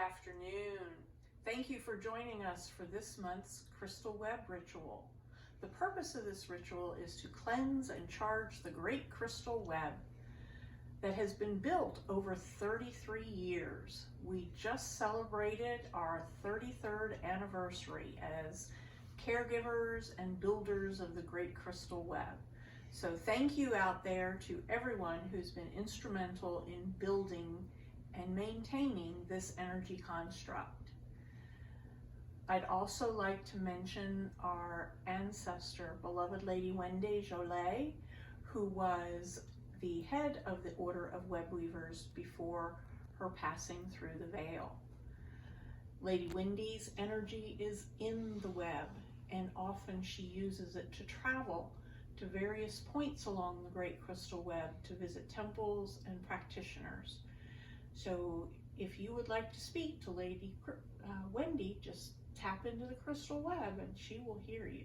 afternoon. Thank you for joining us for this month's Crystal Web Ritual. The purpose of this ritual is to cleanse and charge the great crystal web that has been built over 33 years. We just celebrated our 33rd anniversary as caregivers and builders of the great crystal web. So thank you out there to everyone who's been instrumental in building and maintaining this energy construct. I'd also like to mention our ancestor, beloved Lady Wendy Jolet, who was the head of the Order of Web Weavers before her passing through the veil. Lady Wendy's energy is in the web, and often she uses it to travel to various points along the great crystal web to visit temples and practitioners. So if you would like to speak to Lady Wendy, just tap into the crystal web and she will hear you.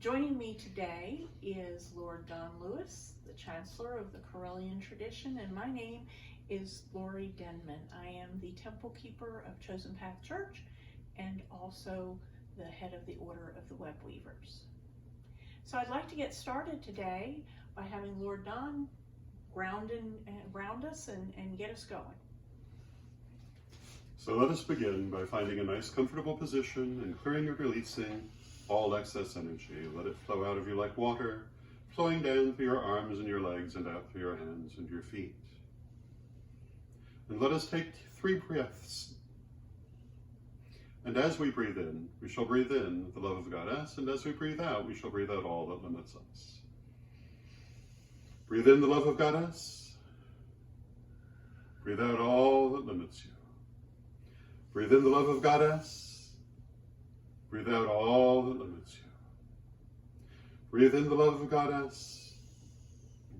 Joining me today is Lord Don Lewis, the Chancellor of the Correllian tradition, and my name is Lori Denman. I am the Temple Keeper of Chosen Path Church and also the head of the Order of the Web Weavers. So I'd like to get started today by having Lord Don ground us and get us going. So let us begin by finding a nice comfortable position and clearing and releasing all excess energy. Let it flow out of you like water, flowing down through your arms and your legs and out through your hands and your feet. And let us take 3 breaths. And as we breathe in, we shall breathe in the love of Goddess, and as we breathe out, we shall breathe out all that limits us. Breathe in the love of Goddess. Breathe out all that limits you. Breathe in the love of Goddess. Breathe out all that limits you. Breathe in the love of Goddess.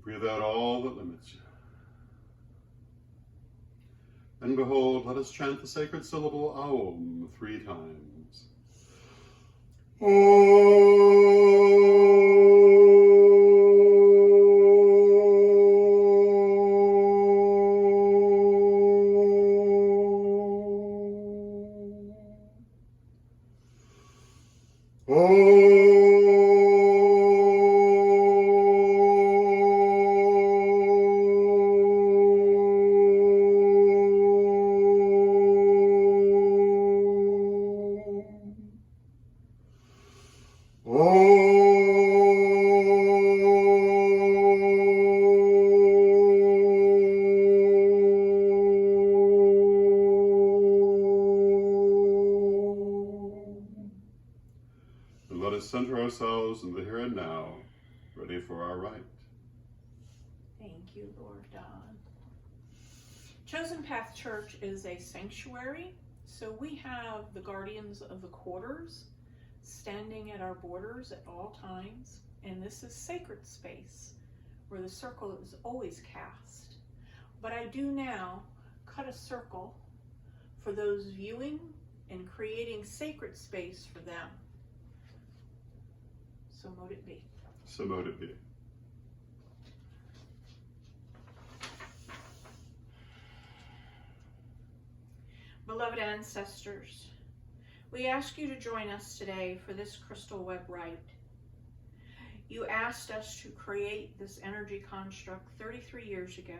Breathe out all that limits you. And behold, let us chant the sacred syllable Aum 3 times. Center ourselves in the here and now, ready for our rite. Thank you, Lord Don. Chosen Path Church is a sanctuary, so we have the guardians of the quarters standing at our borders at all times, and this is sacred space where the circle is always cast. But I do now cut a circle for those viewing and creating sacred space for them. So mote it be. So mote it be. Beloved ancestors, we ask you to join us today for this crystal web rite. You asked us to create this energy construct 33 years ago,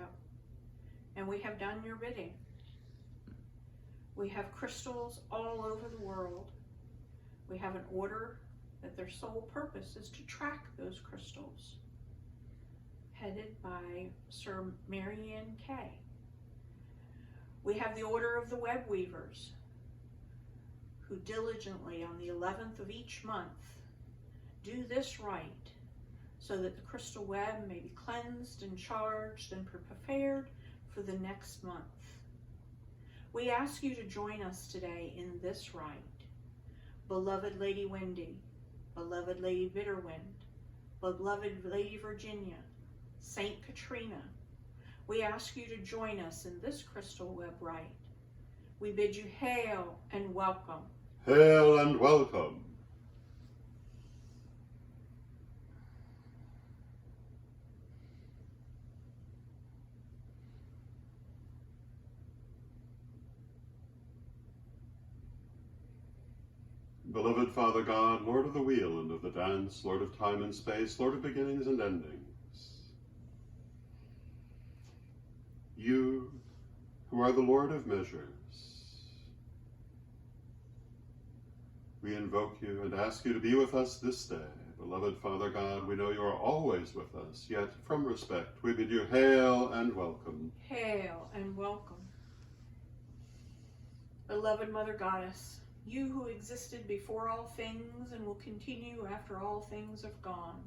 and we have done your bidding. We have crystals all over the world. We have an order that their sole purpose is to track those crystals, headed by Sir Marianne Kay. We have the Order of the Web Weavers, who diligently on the 11th of each month do this rite so that the crystal web may be cleansed and charged and prepared for the next month. We ask you to join us today in this rite. Beloved Lady Wendy, beloved Lady Bitterwind, beloved Lady Virginia, Saint Katrina, we ask you to join us in this crystal web rite. We bid you hail and welcome. Hail and welcome. Beloved Father God, Lord of the wheel and of the dance, Lord of time and space, Lord of beginnings and endings, you who are the Lord of measures, we invoke you and ask you to be with us this day. Beloved Father God, we know you are always with us, yet from respect we bid you hail and welcome. Hail and welcome. Beloved Mother Goddess, you who existed before all things and will continue after all things have gone,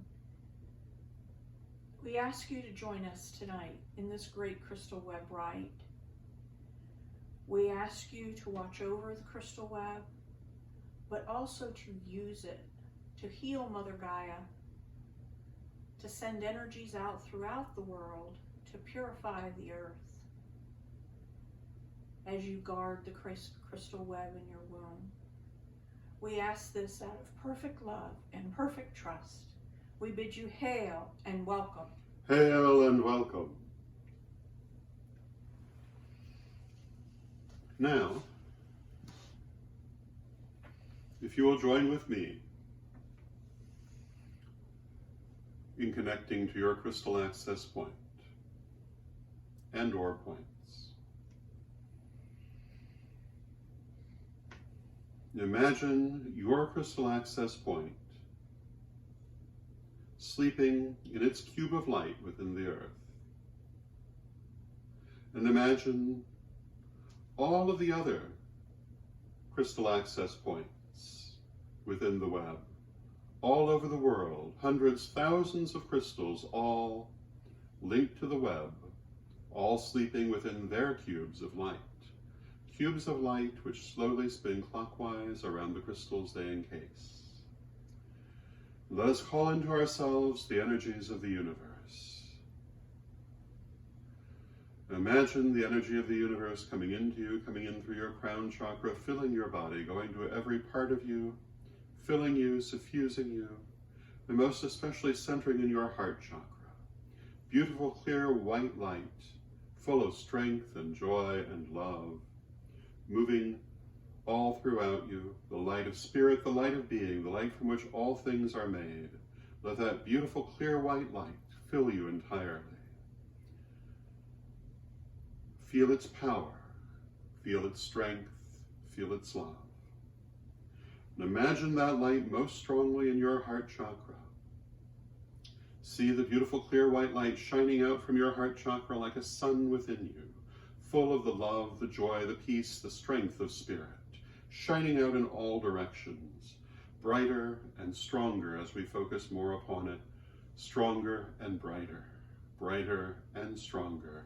we ask you to join us tonight in this great crystal web rite. We ask you to watch over the crystal web, but also to use it to heal Mother Gaia, to send energies out throughout the world to purify the earth as you guard the crystal web in your womb. We ask this out of perfect love and perfect trust. We bid you hail and welcome. Hail and welcome. Now, if you will join with me in connecting to your crystal access point and or points. Imagine your crystal access point sleeping in its cube of light within the earth. And imagine all of the other crystal access points within the web, all over the world, hundreds, thousands of crystals, all linked to the web, all sleeping within their cubes of light. Cubes of light which slowly spin clockwise around the crystals they encase. Let us call into ourselves the energies of the universe. Imagine the energy of the universe coming into you, coming in through your crown chakra, filling your body, going to every part of you, filling you, suffusing you, and most especially centering in your heart chakra. Beautiful, clear, white light, full of strength and joy and love, moving all throughout you, the light of spirit, the light of being, the light from which all things are made. Let that beautiful, clear, white light fill you entirely. Feel its power, feel its strength, feel its love. And imagine that light most strongly in your heart chakra. See the beautiful, clear, white light shining out from your heart chakra like a sun within you, full of the love, the joy, the peace, the strength of spirit, shining out in all directions, brighter and stronger as we focus more upon it, stronger and brighter, brighter and stronger.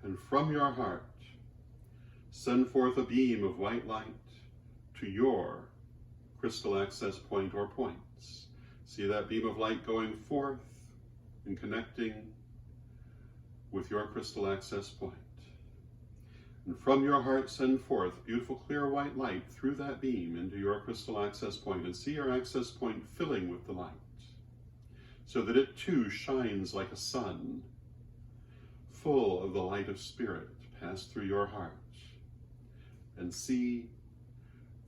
And from your heart, send forth a beam of white light to your crystal access point or points. See that beam of light going forth and connecting with your crystal access point. And from your heart, send forth beautiful, clear, white light through that beam into your crystal access point, and see your access point filling with the light, so that it too shines like a sun, full of the light of spirit pass through your heart. And see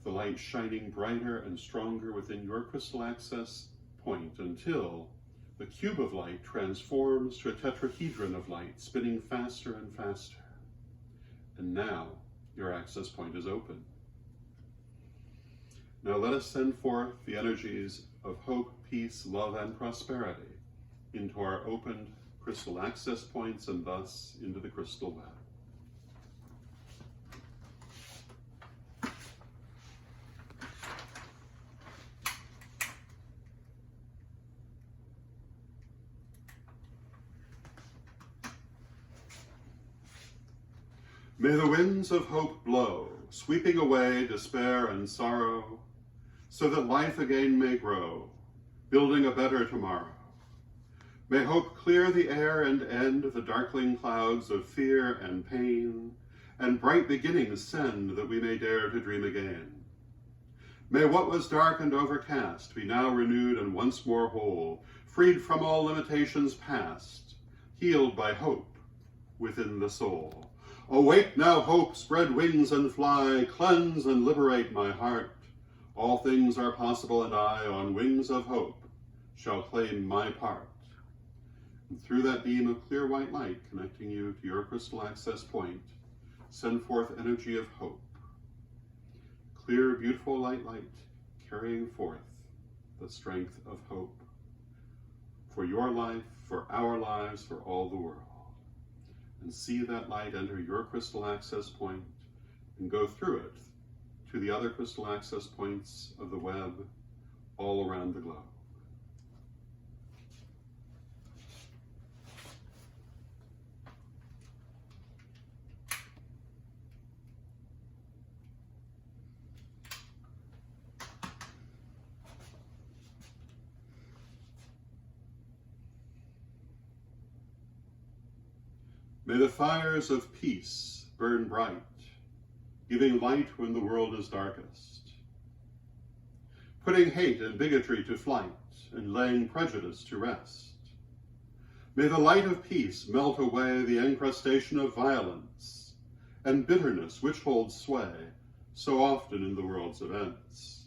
the light shining brighter and stronger within your crystal access point until the cube of light transforms to a tetrahedron of light, spinning faster and faster. And now your access point is open. Now let us send forth the energies of hope, peace, love, and prosperity into our opened crystal access points and thus into the crystal web. May the winds of hope blow, sweeping away despair and sorrow, so that life again may grow, building a better tomorrow. May hope clear the air and end the darkling clouds of fear and pain, and bright beginnings send that we may dare to dream again. May what was dark and overcast be now renewed and once more whole, freed from all limitations past, healed by hope within the soul. Awake now, hope, spread wings and fly, cleanse and liberate my heart. All things are possible, and I, on wings of hope, shall claim my part. And through that beam of clear white light connecting you to your crystal access point, send forth energy of hope. Clear, beautiful light, carrying forth the strength of hope for your life, for our lives, for all the world. And see that light enter your crystal access point and go through it to the other crystal access points of the web all around the globe. May the fires of peace burn bright, giving light when the world is darkest, putting hate and bigotry to flight and laying prejudice to rest. May the light of peace melt away the encrustation of violence and bitterness which holds sway so often in the world's events.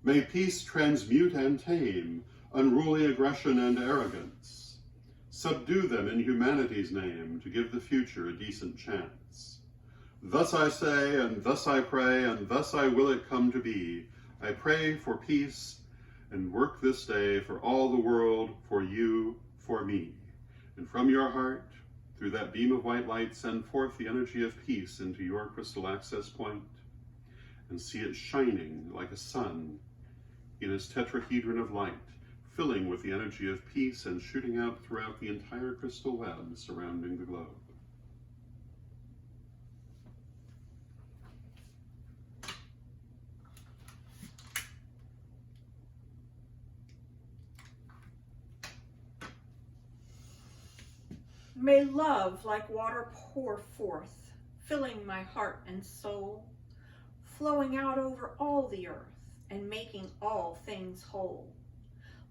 May peace transmute and tame unruly aggression and arrogance. Subdue them in humanity's name to give the future a decent chance. Thus I say, and thus I pray, and thus I will it come to be. I pray for peace and work this day for all the world, for you, for me. And from your heart, through that beam of white light, send forth the energy of peace into your crystal access point and see it shining like a sun in its tetrahedron of light, filling with the energy of peace and shooting out throughout the entire crystal web surrounding the globe. May love like water pour forth, filling my heart and soul, flowing out over all the earth and making all things whole.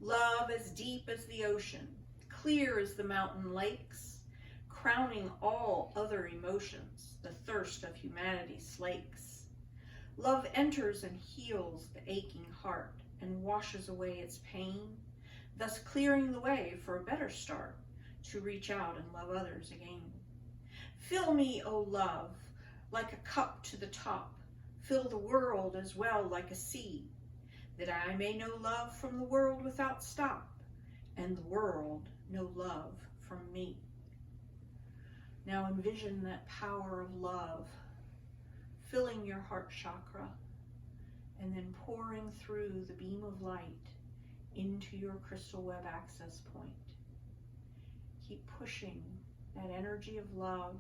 Love as deep as the ocean, clear as the mountain lakes, crowning all other emotions, the thirst of humanity slakes. Love enters and heals the aching heart and washes away its pain, thus clearing the way for a better start to reach out and love others again. Fill me, O love, like a cup to the top. Fill the world as well like a sea, that I may know love from the world without stop, and the world know love from me. Now envision that power of love filling your heart chakra and then pouring through the beam of light into your crystal web access point. Keep pushing that energy of love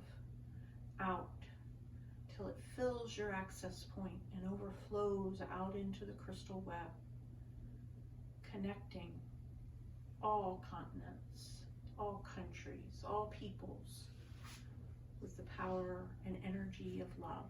out till it fills your access point and overflows out into the crystal web, connecting all continents, all countries, all peoples with the power and energy of love.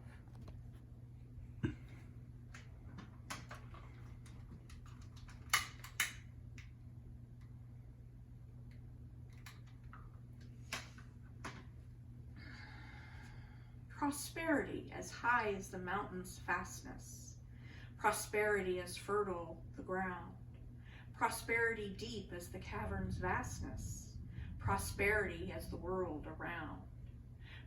Prosperity as high as the mountain's fastness, prosperity as fertile the ground, prosperity deep as the cavern's vastness, prosperity as the world around.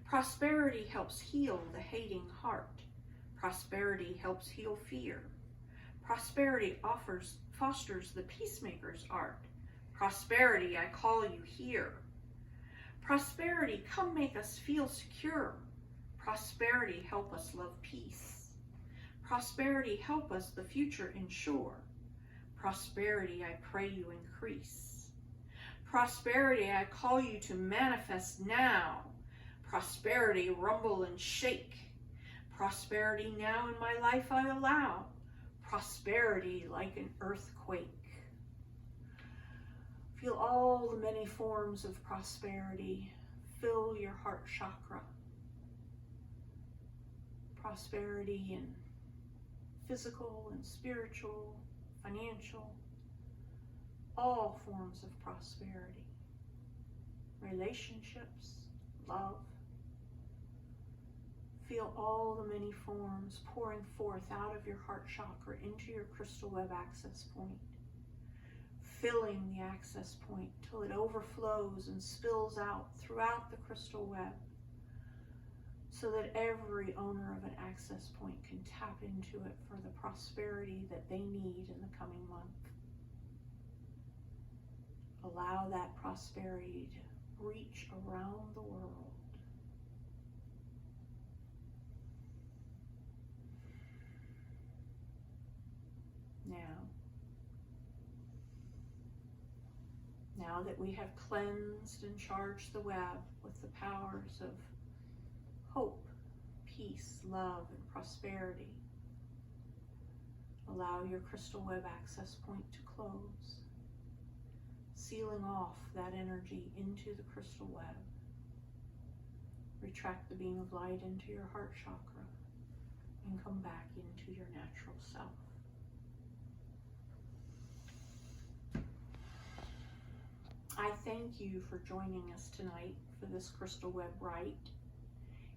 Prosperity helps heal the hating heart, prosperity helps heal fear, prosperity fosters the peacemaker's art, prosperity I call you here. Prosperity, come make us feel secure. Prosperity, help us love peace. Prosperity, help us the future ensure. Prosperity, I pray you increase. Prosperity, I call you to manifest now. Prosperity, rumble and shake. Prosperity, now in my life I allow. Prosperity, like an earthquake. Feel all the many forms of prosperity fill your heart chakra. Prosperity in physical and spiritual, financial, all forms of prosperity, relationships, love, Feel all the many forms pouring forth out of your heart chakra into your crystal web access point, filling the access point till it overflows and spills out throughout the crystal web, so that every owner of an access point can tap into it for the prosperity that they need in the coming month. Allow that prosperity to reach around the world. Now that we have cleansed and charged the web with the powers of hope, peace, love, and prosperity, allow your crystal web access point to close, sealing off that energy into the crystal web. Retract the beam of light into your heart chakra and come back into your natural self. I thank you for joining us tonight for this Crystal Web Rite.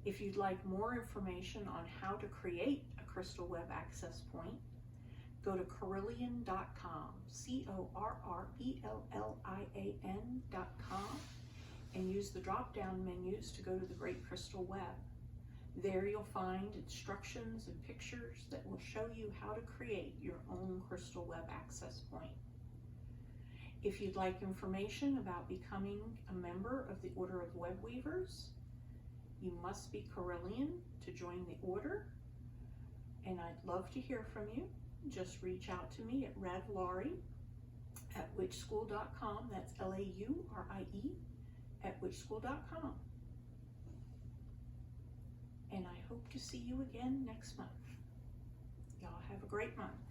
If you'd like more information on how to create a Crystal Web access point, go to Correllian.com, CORRELLIAN.com, and use the drop-down menus to go to the Great Crystal Web. There you'll find instructions and pictures that will show you how to create your own Crystal Web access point. If you'd like information about becoming a member of the Order of Web Weavers, you must be Correllian to join the order, and I'd love to hear from you. Just reach out to me at radlaurie@witchschool.com. That's LAURIE @witchschool.com. And I hope to see you again next month. Y'all have a great month.